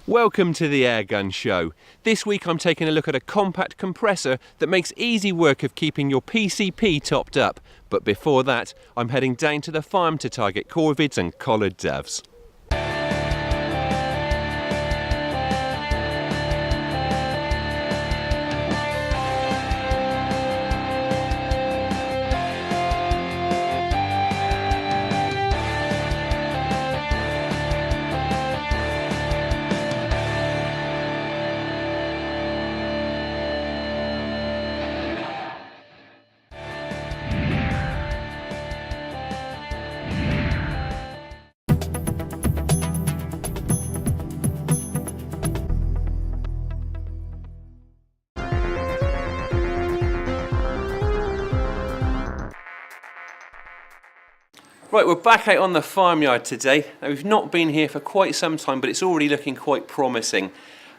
Welcome to the Airgun Show. This week I'm taking a look at a compact compressor that makes easy work of keeping your PCP topped up. But before that, I'm heading down to the farm to target corvids and collared doves. Right, we're back out on the farmyard today. Now, we've not been here for quite some time, but it's already looking quite promising.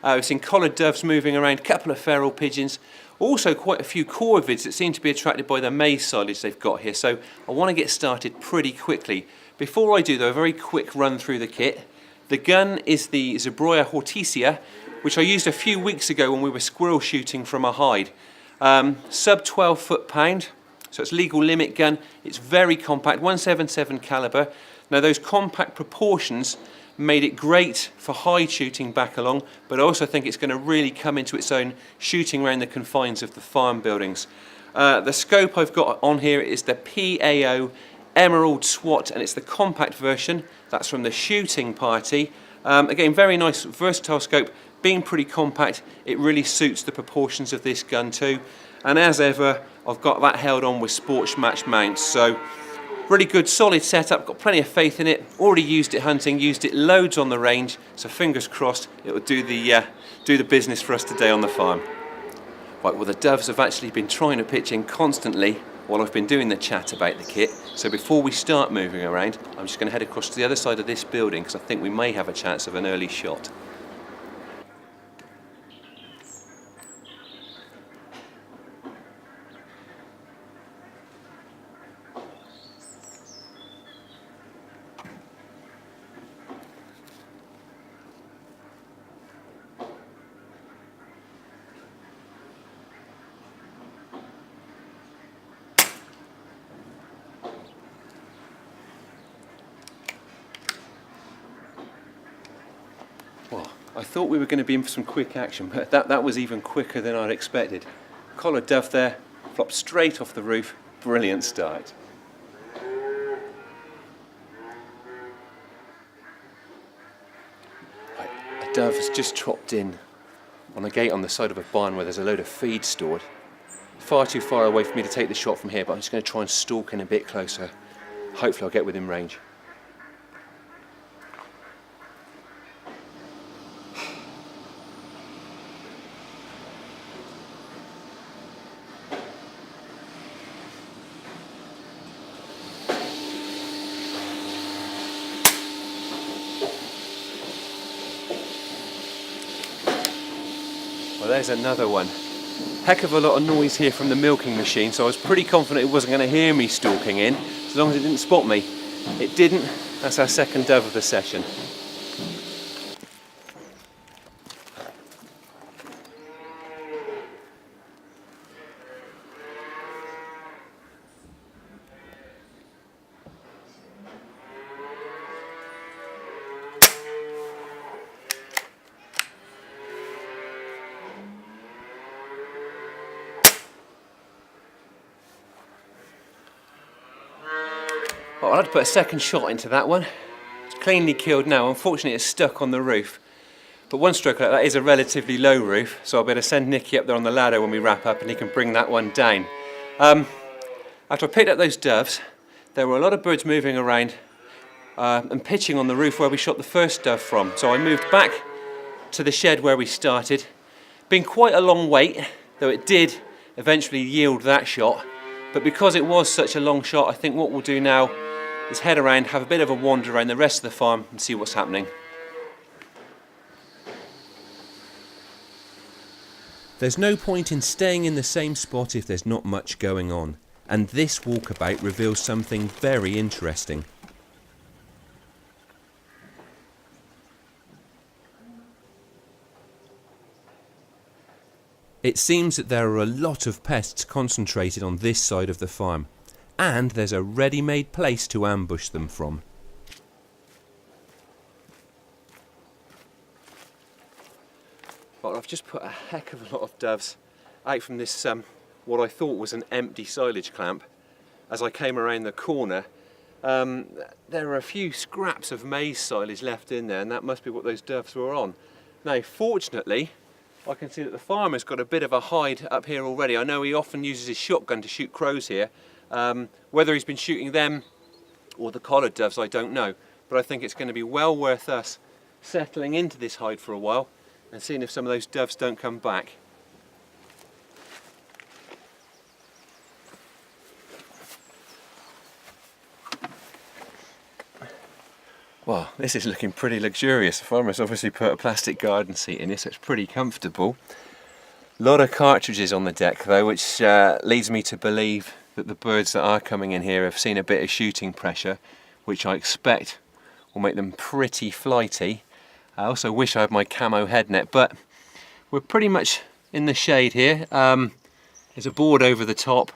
We've seen collared doves moving around, a couple of feral pigeons, also quite a few corvids that seem to be attracted by the maize silage they've got here. So I want to get started pretty quickly. Before I do though, a very quick run through the kit. The gun is the Zebroia Hortesia, which I used a few weeks ago when we were squirrel shooting from a hide. Sub 12 foot-pound. So it's legal limit gun. It's very compact, 177 caliber. Now those compact proportions made it great for hide shooting back along, but I also think it's going to really come into its own shooting around the confines of the farm buildings. The scope I've got on here is the PAO Emerald SWAT, and it's the compact version. That's from the shooting party. Again, very nice, versatile scope. Being pretty compact, it really suits the proportions of this gun too. And as ever, I've got that held on with sports match mounts. So really good, solid setup, got plenty of faith in it. Already used it hunting, used it loads on the range. So fingers crossed, it will do the business for us today on the farm. Right, well the doves have actually been trying to pitch in constantly while I've been doing the chat about the kit. So before we start moving around, I'm just going to head across to the other side of this building because I think we may have a chance of an early shot. Well, I thought we were going to be in for some quick action, but that was even quicker than I'd expected. Collared dove there, flopped straight off the roof. Brilliant start. Right, a dove has just dropped in on a gate on the side of a barn where there's a load of feed stored. Far too far away for me to take the shot from here, but I'm just going to try and stalk in a bit closer. Hopefully I'll get within range. Well, there's another one. Heck of a lot of noise here from the milking machine, so I was pretty confident it wasn't going to hear me stalking in, as long as it didn't spot me. It didn't. That's our second dove of the session. Well, I'll have to put a second shot into that one. It's cleanly killed now. Unfortunately, it's stuck on the roof. But one stroke like that is a relatively low roof, so I'll be able to send Nicky up there on the ladder when we wrap up and he can bring that one down. After I picked up those doves, there were a lot of birds moving around and pitching on the roof where we shot the first dove from. So I moved back to the shed where we started. Been quite a long wait, though it did eventually yield that shot. But because it was such a long shot, I think what we'll do now is head around, have a bit of a wander around the rest of the farm and see what's happening. There's no point in staying in the same spot if there's not much going on, and this walkabout reveals something very interesting. It seems that there are a lot of pests concentrated on this side of the farm, and there's a ready-made place to ambush them from. Well, I've just put a heck of a lot of doves out from this, what I thought was an empty silage clamp. As I came around the corner, there are a few scraps of maize silage left in there, and that must be what those doves were on. Now, fortunately, I can see that the farmer's got a bit of a hide up here already. I know he often uses his shotgun to shoot crows here. Whether he's been shooting them or the collared doves, I don't know. But I think it's going to be well worth us settling into this hide for a while and seeing if some of those doves don't come back. Well, this is looking pretty luxurious. The farmer's obviously put a plastic garden seat in here, so it's pretty comfortable. A lot of cartridges on the deck though, which leads me to believe that the birds that are coming in here have seen a bit of shooting pressure, which I expect will make them pretty flighty. I also wish I had my camo head net, but we're pretty much in the shade here. There's a board over the top.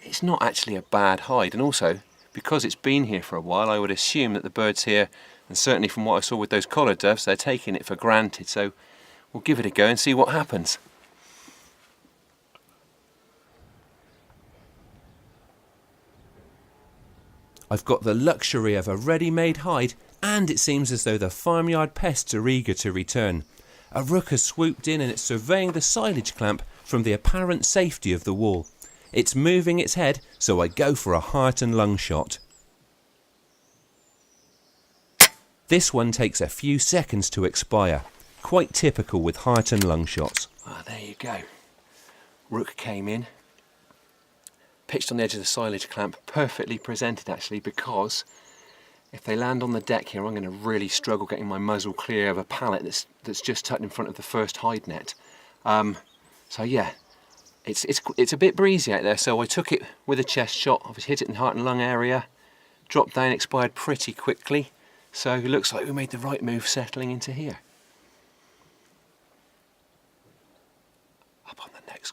It's not actually a bad hide, and also because it's been here for a while, I would assume that the birds here, and certainly from what I saw with those collared doves, they're taking it for granted. So we'll give it a go and see what happens. I've got the luxury of a ready-made hide, and it seems as though the farmyard pests are eager to return. A rook has swooped in and it's surveying the silage clamp from the apparent safety of the wall. It's moving its head, so I go for a heart and lung shot. This one takes a few seconds to expire, quite typical with heart and lung shots. Ah, there you go. Rook came in, pitched on the edge of the silage clamp, perfectly presented actually, because if they land on the deck here, I'm going to really struggle getting my muzzle clear of a pallet that's just tucked in front of the first hide net. So yeah, it's a bit breezy out there, so I took it with a chest shot. I hit it in the heart and lung area, dropped down, expired pretty quickly. So it looks like we made the right move settling into here. Up on the next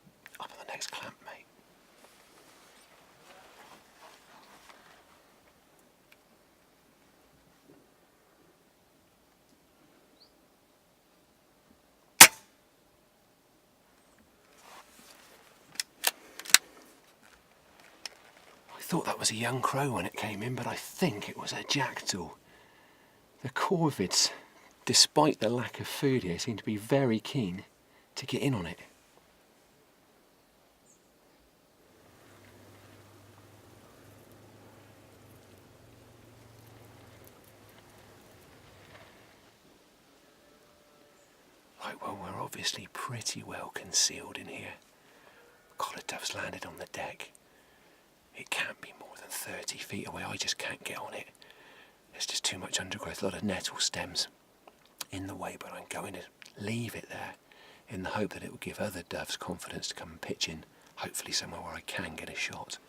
clamp, mate. I thought that was a young crow when it came in, but I think it was a jackdaw. The corvids, despite the lack of food here, seem to be very keen to get in on it. Right, well, we're obviously pretty well concealed in here. Collared dove's landed on the deck. It can't be more than 30 feet away. I just can't get on it. There's just too much undergrowth, a lot of nettle stems in the way, but I'm going to leave it there in the hope that it will give other doves confidence to come and pitch in, hopefully somewhere where I can get a shot.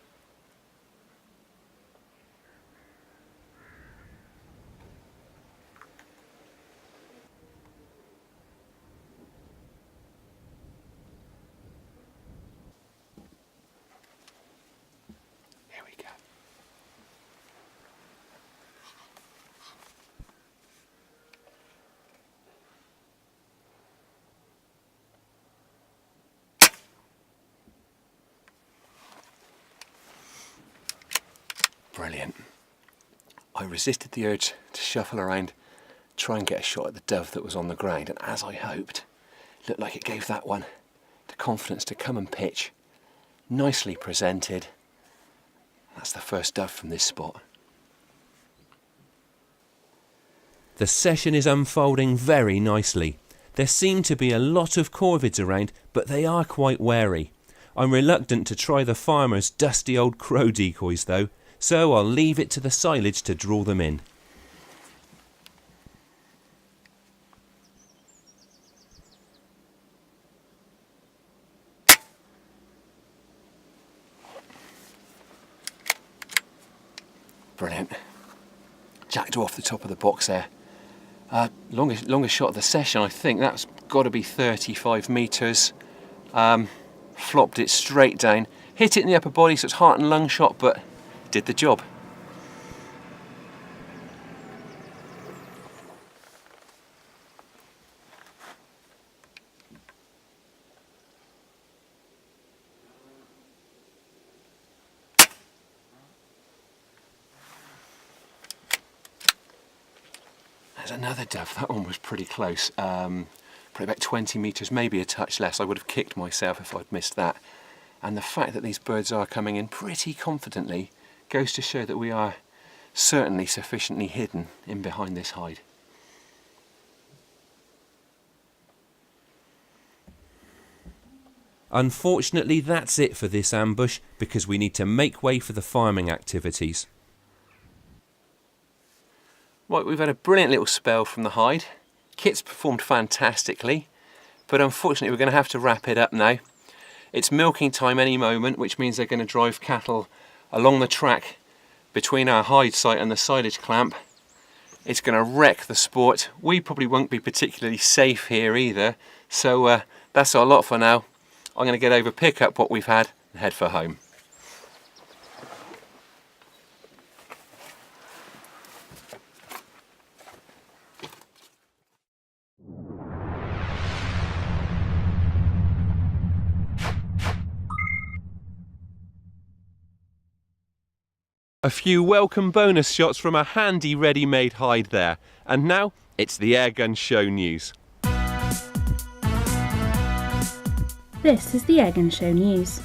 Here we go. Brilliant. I resisted the urge to shuffle around, try and get a shot at the dove that was on the ground, and as I hoped, it looked like it gave that one the confidence to come and pitch. Nicely presented. That's the first dove from this spot. The session is unfolding very nicely. There seem to be a lot of corvids around, but they are quite wary. I'm reluctant to try the farmer's dusty old crow decoys though, so I'll leave it to the silage to draw them in. Brilliant. Jackdaw off the top of the box there. Longest shot of the session, I think. That's got to be 35 metres. Flopped it straight down, hit it in the upper body, so it's heart and lung shot, but did the job. There's another dove. That one was pretty close. Probably about 20 metres, maybe a touch less. I would have kicked myself if I'd missed that. And the fact that these birds are coming in pretty confidently goes to show that we are certainly sufficiently hidden in behind this hide. Unfortunately, that's it for this ambush, because we need to make way for the farming activities. Right, we've had a brilliant little spell from the hide. Kit's performed fantastically, but unfortunately we're going to have to wrap it up now. It's milking time any moment, which means they're going to drive cattle along the track between our hide site and the silage clamp. It's going to wreck the sport. We probably won't be particularly safe here either, so that's our lot for now. I'm going to get over, pick up what we've had and head for home. A few welcome bonus shots from a handy ready-made hide there. And now it's the Airgun Show news. This is the Airgun Show news.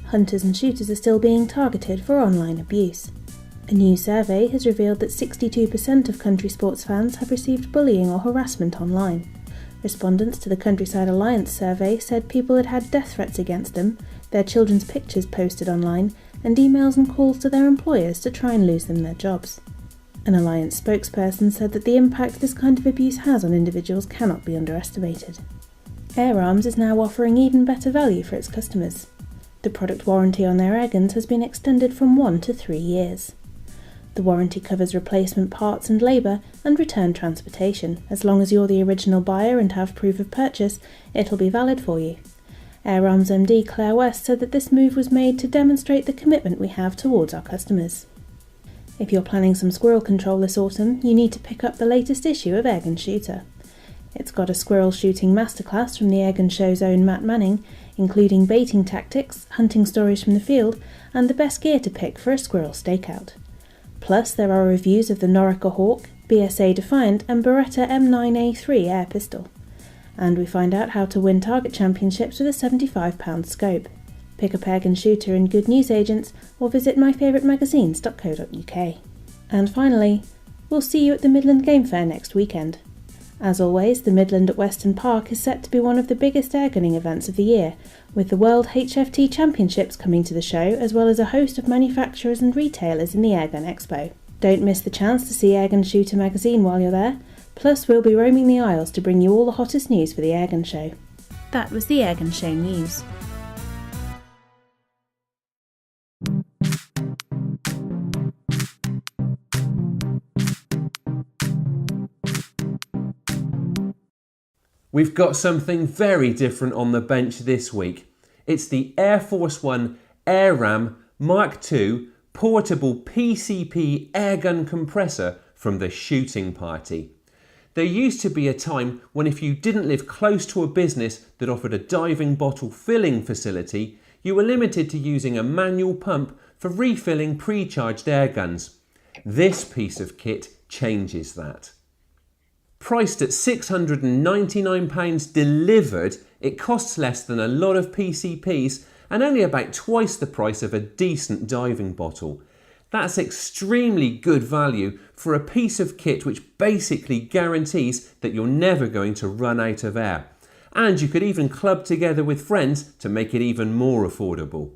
Hunters and shooters are still being targeted for online abuse. A new survey has revealed that 62% of country sports fans have received bullying or harassment online. Respondents to the Countryside Alliance survey said people had had death threats against them, their children's pictures posted online, and emails and calls to their employers to try and lose them their jobs. An Alliance spokesperson said that the impact this kind of abuse has on individuals cannot be underestimated. Air Arms is now offering even better value for its customers. The product warranty on their airguns has been extended from 1 to 3 years. The warranty covers replacement parts and labour and return transportation. As long as you're the original buyer and have proof of purchase, it'll be valid for you. Air Arms MD Claire West said that this move was made to demonstrate the commitment we have towards our customers. If you're planning some squirrel control this autumn, you need to pick up the latest issue of Airgun Shooter. It's got a squirrel shooting masterclass from the Airgun Show's own Matt Manning, including baiting tactics, hunting stories from the field, and the best gear to pick for a squirrel stakeout. Plus, there are reviews of the Norica Hawk, BSA Defiant, and Beretta M9A3 air pistol. And we find out how to win target championships with a £75 scope. Pick up Airgun Shooter in good newsagents or visit myfavouritemagazines.co.uk. And finally, we'll see you at the Midland Game Fair next weekend. As always, the Midland at Weston Park is set to be one of the biggest airgunning events of the year, with the World HFT Championships coming to the show, as well as a host of manufacturers and retailers in the Airgun Expo. Don't miss the chance to see Airgun Shooter magazine while you're there, plus we'll be roaming the aisles to bring you all the hottest news for the Airgun Show. That was the Airgun Show news. We've got something very different on the bench this week. It's the Air Force One AirRam Mark II portable PCP airgun compressor from the Shooting Party. There used to be a time when if you didn't live close to a business that offered a diving bottle filling facility, you were limited to using a manual pump for refilling pre-charged airguns. This piece of kit changes that. Priced at £699 delivered, it costs less than a lot of PCPs and only about twice the price of a decent diving bottle. That's extremely good value for a piece of kit which basically guarantees that you're never going to run out of air. And you could even club together with friends to make it even more affordable.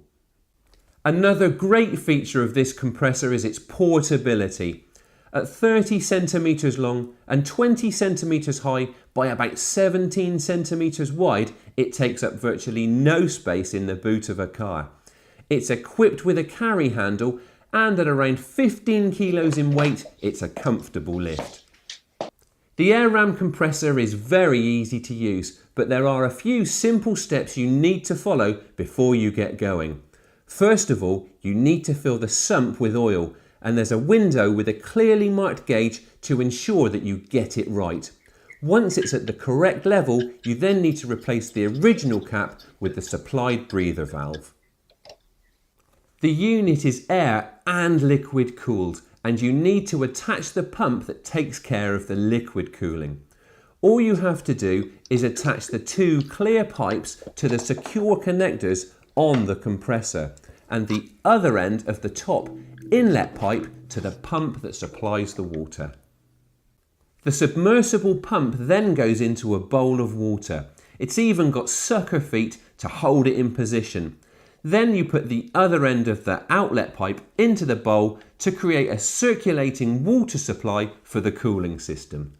Another great feature of this compressor is its portability. At 30 centimetres long and 20 centimetres high by about 17 centimetres wide, it takes up virtually no space in the boot of a car. It's equipped with a carry handle, and at around 15 kilos in weight, it's a comfortable lift. The air ram compressor is very easy to use, but there are a few simple steps you need to follow before you get going. First of all, you need to fill the sump with oil, and there's a window with a clearly marked gauge to ensure that you get it right. Once it's at the correct level, you then need to replace the original cap with the supplied breather valve. The unit is air and liquid cooled, and you need to attach the pump that takes care of the liquid cooling. All you have to do is attach the two clear pipes to the secure connectors on the compressor, and the other end of the top inlet pipe to the pump that supplies the water. The submersible pump then goes into a bowl of water. It's even got sucker feet to hold it in position. Then you put the other end of the outlet pipe into the bowl to create a circulating water supply for the cooling system.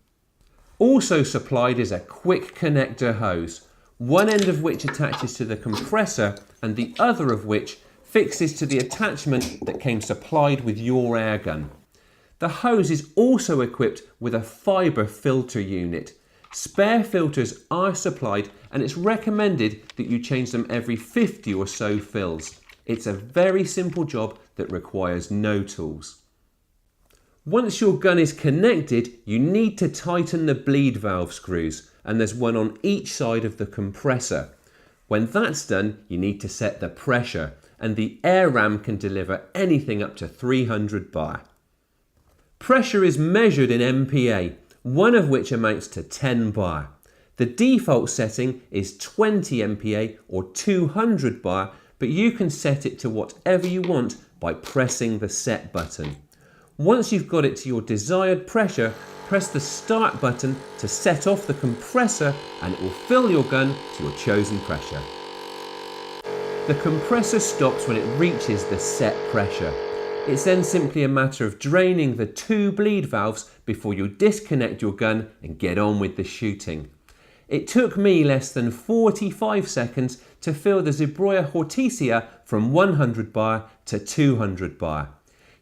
Also supplied is a quick connector hose, one end of which attaches to the compressor and the other of which fixes to the attachment that came supplied with your air gun. The hose is also equipped with a fibre filter unit. Spare filters are supplied, and it's recommended that you change them every 50 or so fills. It's a very simple job that requires no tools. Once your gun is connected, you need to tighten the bleed valve screws, and there's one on each side of the compressor. When that's done, you need to set the pressure, and the air ram can deliver anything up to 300 bar. Pressure is measured in MPa, one of which amounts to 10 bar. The default setting is 20 MPa or 200 bar, but you can set it to whatever you want by pressing the set button. Once you've got it to your desired pressure, press the start button to set off the compressor and it will fill your gun to your chosen pressure. The compressor stops when it reaches the set pressure. It's then simply a matter of draining the two bleed valves before you disconnect your gun and get on with the shooting. It took me less than 45 seconds to fill the Zbrojja Hortensia from 100 bar to 200 bar.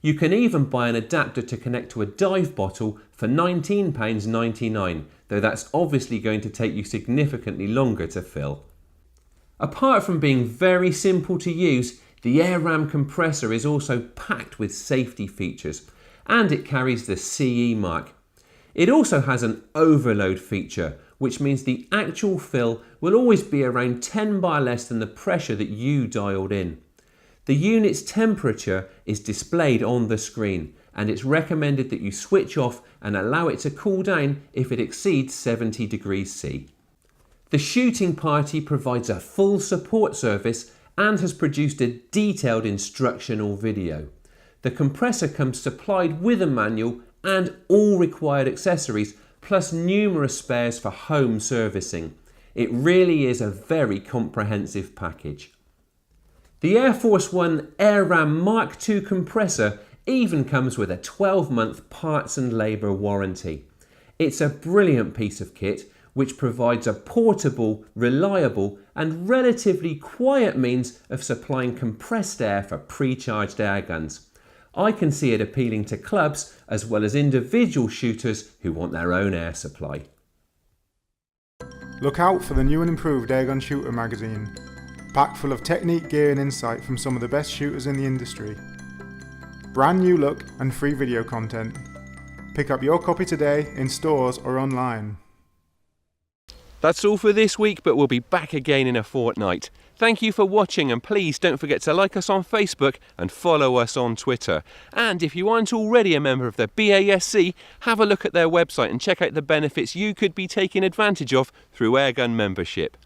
You can even buy an adapter to connect to a dive bottle for £19.99, though that's obviously going to take you significantly longer to fill. Apart from being very simple to use, the air ram compressor is also packed with safety features, and it carries the CE mark. It also has an overload feature, which means the actual fill will always be around 10 bar less than the pressure that you dialed in. The unit's temperature is displayed on the screen, and it's recommended that you switch off and allow it to cool down if it exceeds 70 degrees C. The shooting party provides a full support service and has produced a detailed instructional video. The compressor comes supplied with a manual and all required accessories, plus numerous spares for home servicing. It really is a very comprehensive package. The Air Force One Air Ram Mark II compressor even comes with a 12-month parts and labour warranty. It's a brilliant piece of kit which provides a portable, reliable and relatively quiet means of supplying compressed air for pre-charged air guns. I can see it appealing to clubs as well as individual shooters who want their own air supply. Look out for the new and improved Airgun Shooter magazine, packed full of technique, gear and insight from some of the best shooters in the industry. Brand new look and free video content. Pick up your copy today in stores or online. That's all for this week, but we'll be back again in a fortnight. Thank you for watching, and please don't forget to like us on Facebook and follow us on Twitter. And if you aren't already a member of the BASC, have a look at their website and check out the benefits you could be taking advantage of through Airgun membership.